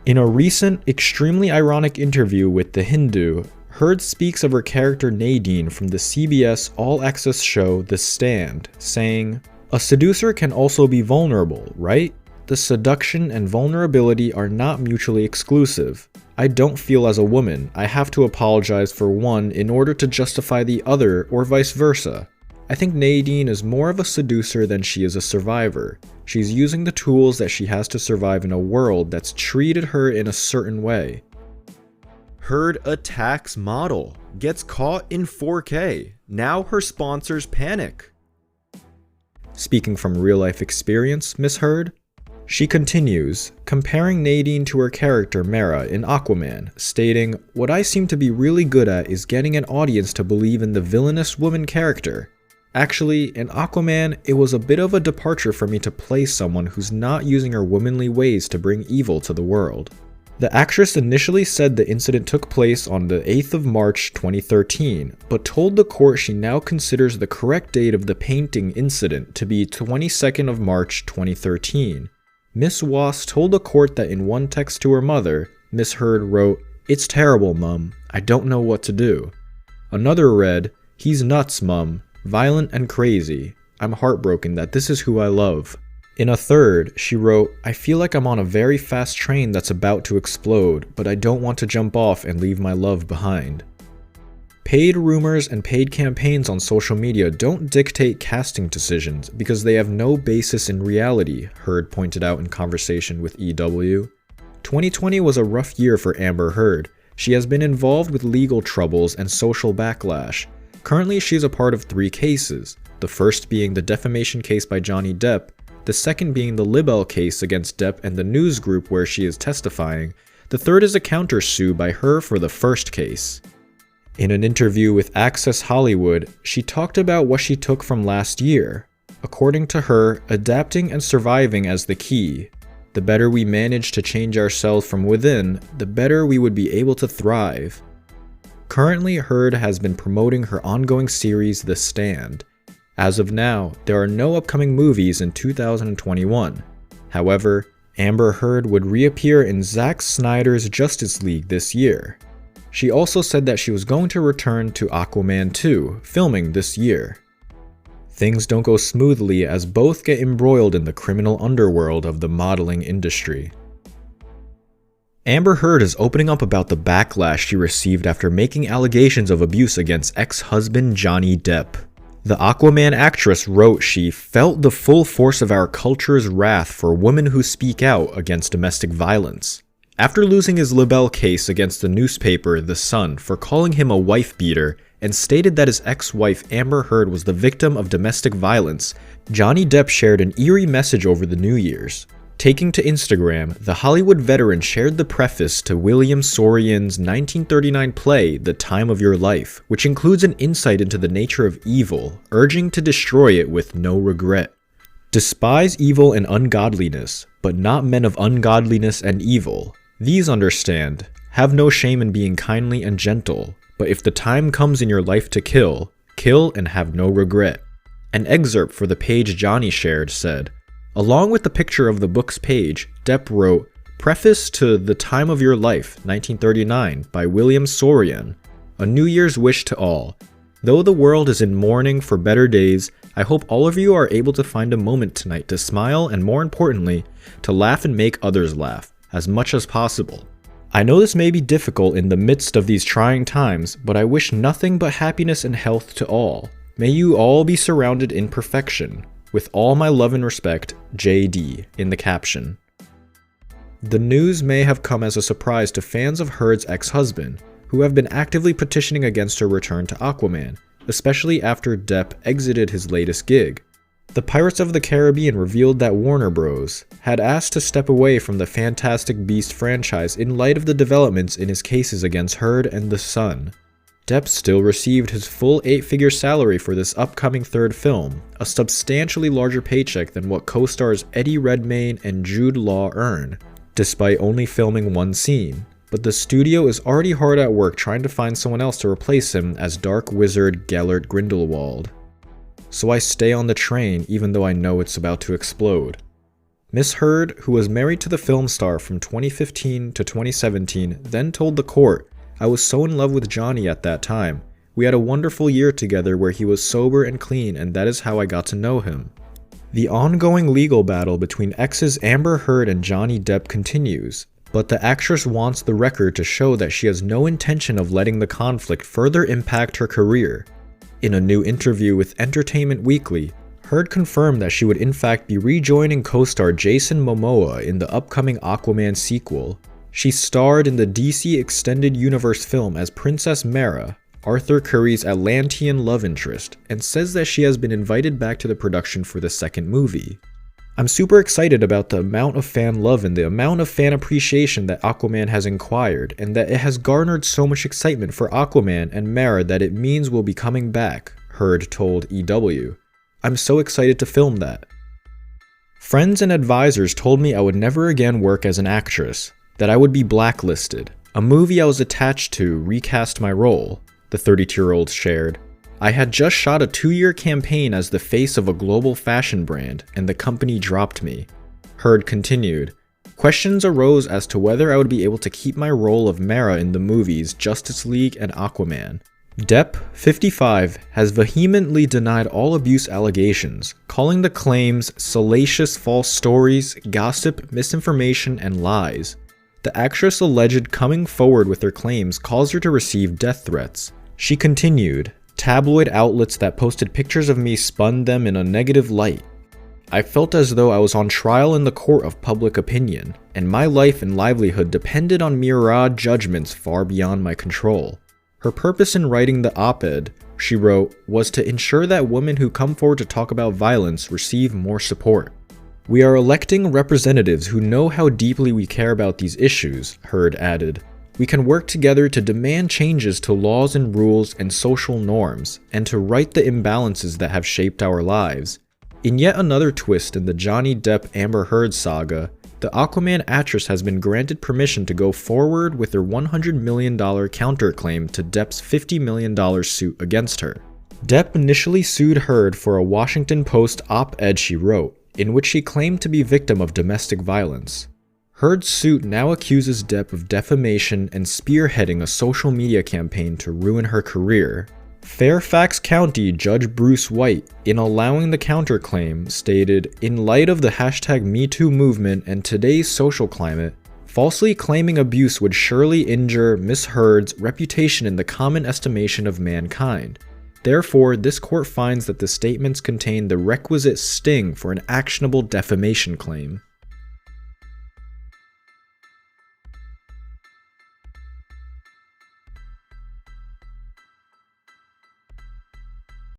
In a recent, extremely ironic interview with The Hindu, Heard speaks of her character Nadine from the CBS all-access show The Stand, saying, "A seducer can also be vulnerable, right? The seduction and vulnerability are not mutually exclusive. I don't feel as a woman I have to apologize for one in order to justify the other or vice versa. I think Nadine is more of a seducer than she is a survivor. She's using the tools that she has to survive in a world that's treated her in a certain way." Heard attacks model, gets caught in 4K. Now her sponsors panic. Speaking from real-life experience, Miss Heard? She continues, comparing Nadine to her character Mara in Aquaman, stating, "What I seem to be really good at is getting an audience to believe in the villainous woman character. Actually, in Aquaman, it was a bit of a departure for me to play someone who's not using her womanly ways to bring evil to the world." The actress initially said the incident took place on the 8th of March 2013, but told the court she now considers the correct date of the painting incident to be 22nd of March 2013. Miss Wass told the court that in one text to her mother, Miss Heard wrote, "It's terrible, Mum. I don't know what to do." Another read, "He's nuts, Mum. Violent and crazy. I'm heartbroken that this is who I love." In a third, she wrote, "I feel like I'm on a very fast train that's about to explode, but I don't want to jump off and leave my love behind." Paid rumors and paid campaigns on social media don't dictate casting decisions because they have no basis in reality, Heard pointed out in conversation with EW. 2020 was a rough year for Amber Heard. She has been involved with legal troubles and social backlash. Currently, she's a part of 3 cases, the first being the defamation case by Johnny Depp, the second being the libel case against Depp and the news group where she is testifying, the third is a counter-sue by her for the first case. In an interview with Access Hollywood, she talked about what she took from last year. According to her, adapting and surviving as the key. The better we manage to change ourselves from within, the better we would be able to thrive. Currently, Heard has been promoting her ongoing series The Stand. As of now, there are no upcoming movies in 2021. However, Amber Heard would reappear in Zack Snyder's Justice League this year. She also said that she was going to return to Aquaman 2, filming this year. Things don't go smoothly as both get embroiled in the criminal underworld of the modeling industry. Amber Heard is opening up about the backlash she received after making allegations of abuse against ex-husband Johnny Depp. The Aquaman actress wrote she felt the full force of our culture's wrath for women who speak out against domestic violence. After losing his libel case against the newspaper The Sun for calling him a wife-beater and stated that his ex-wife Amber Heard was the victim of domestic violence, Johnny Depp shared an eerie message over the New Year's. Taking to Instagram, the Hollywood veteran shared the preface to William Saurian's 1939 play, The Time of Your Life, which includes an insight into the nature of evil, urging to destroy it with no regret. Despise evil and ungodliness, but not men of ungodliness and evil. These understand, have no shame in being kindly and gentle, but if the time comes in your life to kill, kill and have no regret. An excerpt for the page Johnny shared said, along with the picture of the book's page, Depp wrote, "Preface to The Time of Your Life, 1939, by William Saurian. A New Year's wish to all. Though the world is in mourning for better days, I hope all of you are able to find a moment tonight to smile and, more importantly, to laugh and make others laugh, as much as possible. I know this may be difficult in the midst of these trying times, but I wish nothing but happiness and health to all. May you all be surrounded in perfection. With all my love and respect, JD," in the caption. The news may have come as a surprise to fans of Heard's ex-husband, who have been actively petitioning against her return to Aquaman, especially after Depp exited his latest gig. The Pirates of the Caribbean revealed that Warner Bros. Had asked to step away from the Fantastic Beasts franchise in light of the developments in his cases against Heard and The Sun. Depp still received his full 8-figure salary for this upcoming third film, a substantially larger paycheck than what co-stars Eddie Redmayne and Jude Law earn, despite only filming one scene. But the studio is already hard at work trying to find someone else to replace him as Dark Wizard Gellert Grindelwald. So I stay on the train even though I know it's about to explode. Miss Heard, who was married to the film star from 2015 to 2017, then told the court, "I was so in love with Johnny at that time. We had a wonderful year together where he was sober and clean, and that is how I got to know him." The ongoing legal battle between exes Amber Heard and Johnny Depp continues, but the actress wants the record to show that she has no intention of letting the conflict further impact her career. In a new interview with Entertainment Weekly, Heard confirmed that she would in fact be rejoining co-star Jason Momoa in the upcoming Aquaman sequel. She starred in the DC Extended Universe film as Princess Mara, Arthur Curry's Atlantean love interest, and says that she has been invited back to the production for the second movie. "I'm super excited about the amount of fan love and the amount of fan appreciation that Aquaman has acquired, and that it has garnered so much excitement for Aquaman and Mara that it means we'll be coming back," Heard told EW. "I'm so excited to film that." "Friends and advisors told me I would never again work as an actress, that I would be blacklisted. A movie I was attached to recast my role," the 32-year-old shared. "I had just shot a 2-year campaign as the face of a global fashion brand, and the company dropped me." Heard continued, "Questions arose as to whether I would be able to keep my role of Mara in the movies Justice League and Aquaman." Depp, 55, has vehemently denied all abuse allegations, calling the claims salacious false stories, gossip, misinformation, and lies. The actress alleged coming forward with her claims caused her to receive death threats. She continued, "Tabloid outlets that posted pictures of me spun them in a negative light. I felt as though I was on trial in the court of public opinion, and my life and livelihood depended on myriad judgments far beyond my control." Her purpose in writing the op-ed, she wrote, was to ensure that women who come forward to talk about violence receive more support. "We are electing representatives who know how deeply we care about these issues," Heard added. "We can work together to demand changes to laws and rules and social norms, and to right the imbalances that have shaped our lives." In yet another twist in the Johnny Depp Amber Heard saga, the Aquaman actress has been granted permission to go forward with her $100 million counterclaim to Depp's $50 million suit against her. Depp initially sued Heard for a Washington Post op-ed she wrote, in which she claimed to be victim of domestic violence. Heard's suit now accuses Depp of defamation and spearheading a social media campaign to ruin her career. Fairfax County Judge Bruce White, in allowing the counterclaim, stated, "In light of the #MeToo movement and today's social climate, falsely claiming abuse would surely injure Miss Heard's reputation in the common estimation of mankind. Therefore, this court finds that the statements contain the requisite sting for an actionable defamation claim."